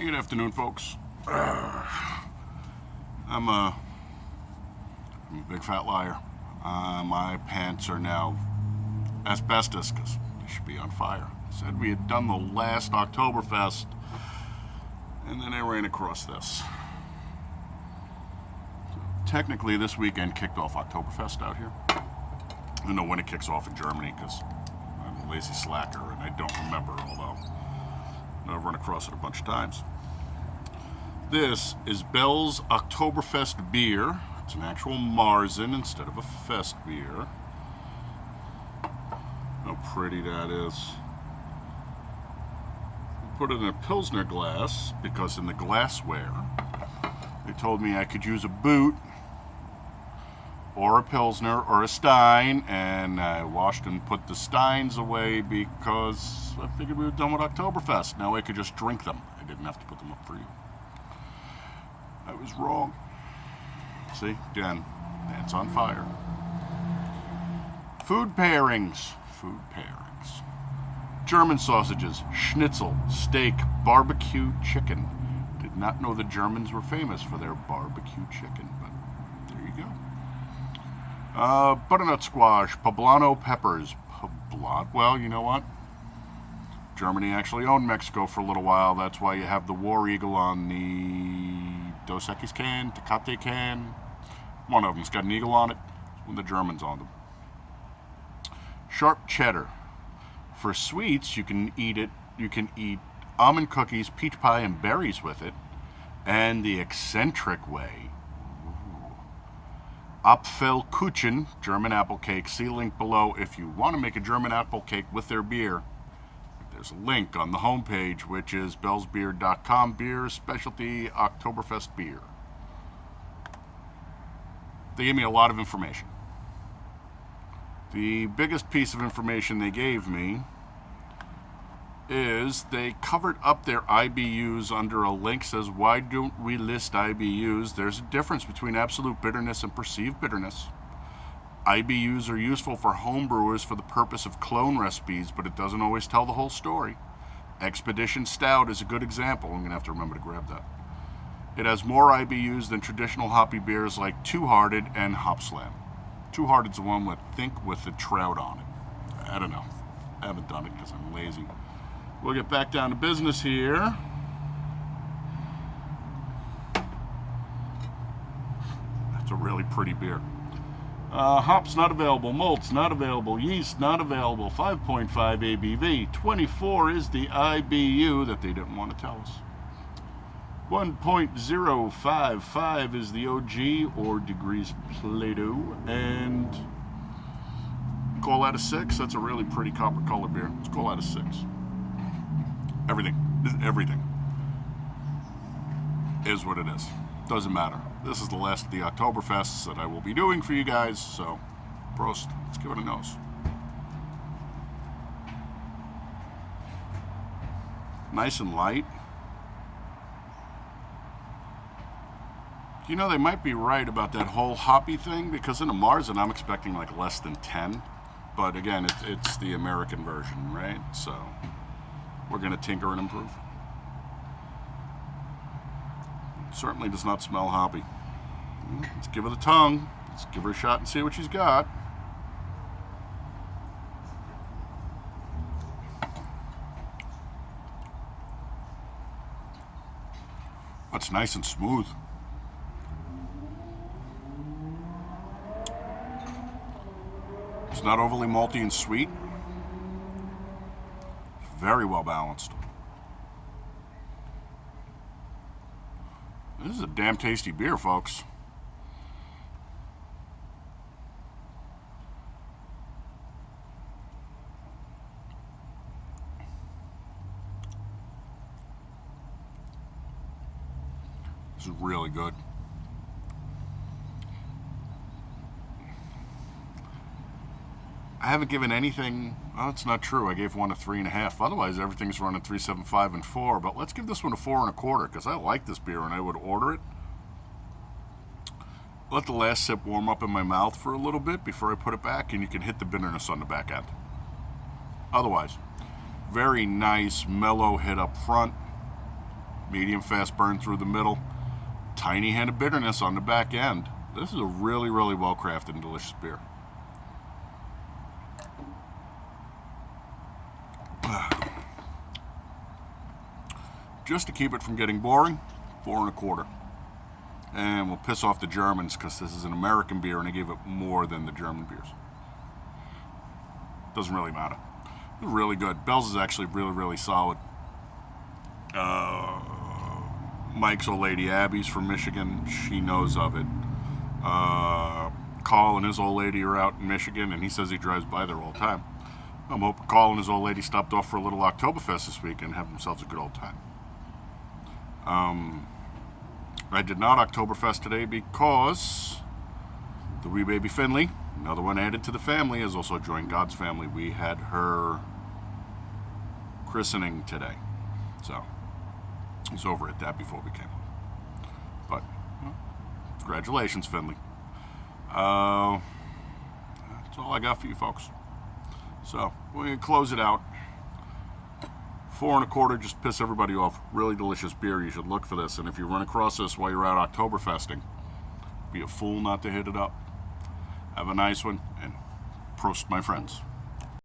Good afternoon, folks. I'm a big fat liar. My pants are now asbestos because they should be on fire. I said we had done the last Oktoberfest, and then I ran across this. Technically, this weekend kicked off Oktoberfest out here. I don't know when it kicks off in Germany because I'm a lazy slacker and I don't remember, although I've run across it a bunch of times. This is Bell's Oktoberfest beer. It's an actual Marzen instead of a Fest beer. How pretty that is. Put it in a Pilsner glass because in the glassware they told me I could use a boot or a Pilsner or a Stein, and I washed and put the Steins away because I figured we were done with Oktoberfest. Now I could just drink them. I didn't have to put them up for you. I was wrong. See, again, that's on fire. Food pairings. German sausages, schnitzel, steak, barbecue chicken. Did not know the Germans were famous for their barbecue chicken, but there you go. Butternut squash, poblano peppers. Well, you know what? Germany actually owned Mexico for a little while. That's why you have the War Eagle on the Dos Equis can, Tecate can. One of them's got an eagle on it. When the Germans owned them. Sharp cheddar. For sweets, you can eat it. You can eat almond cookies, peach pie, and berries with it. And the eccentric way. Apfelkuchen, German apple cake. See link below if you want to make a German apple cake with their beer. There's a link on the homepage, which is bellsbeer.com. Beer specialty Oktoberfest beer. They gave me a lot of information. The biggest piece of information they gave me is they covered up their IBUs under a link says, why don't we list IBUs? There's a difference between absolute bitterness and perceived bitterness. IBUs are useful for home brewers for the purpose of clone recipes, but it doesn't always tell the whole story. Expedition Stout is a good example. I'm going to have to remember to grab that. It has more IBUs than traditional hoppy beers like Two Hearted and Hop Slam. Two Hearted's the one with the trout on it. I don't know. I haven't done it because I'm lazy. We'll get back down to business here. That's a really pretty beer. Hops not available, malts not available, yeast not available, 5.5 ABV, 24 is the IBU that they didn't want to tell us. 1.055 is the OG, or degrees Plato, and call that a 6. That's a really pretty copper colored beer. Let's call that a 6. Everything is what it is. Doesn't matter. This is the last of the Oktoberfests that I will be doing for you guys, so Prost. Let's give it a nose. Nice and light. You know, they might be right about that whole hoppy thing, because in a Marzen I'm expecting like less than 10. But again, it's the American version, right? So we're going to tinker and improve. Certainly does not smell hoppy. Let's give her the tongue. Let's give her a shot and see what she's got. That's nice and smooth. It's not overly malty and sweet. Very well balanced. This is a damn tasty beer, folks. This is really good. I haven't given anything. Oh, that's not true. I gave one a 3.5. Otherwise, everything's running 3.75 and 4. But let's give this one a 4.25 because I like this beer and I would order it. Let the last sip warm up in my mouth for a little bit before I put it back, and you can hit the bitterness on the back end. Otherwise, very nice, mellow hit up front. medium fast burn through the middle, tiny hint of bitterness on the back end. This is a really, really well crafted and delicious beer. Just to keep it from getting boring, 4 1/4. And we'll piss off the Germans because this is an American beer and I gave it more than the German beers. Doesn't really matter. It's really good. Bell's is actually really, really solid. Mike's old lady Abby's from Michigan. She knows of it. Carl and his old lady are out in Michigan, and he says he drives by there all the time. I'm hoping Carl and his old lady stopped off for a little Oktoberfest this week and have themselves a good old time. I did not Oktoberfest today because the wee baby Finley, another one added to the family, has also joined God's family. We had her christening today. So, I was over at that before we came home. But, well, congratulations, Finley. That's all I got for you folks. So, we're going to close it out. 4 1/4, just piss everybody off. Really delicious beer. You should look for this. And if you run across this while you're out Oktoberfesting, be a fool not to hit it up. Have a nice one, and Prost, my friends.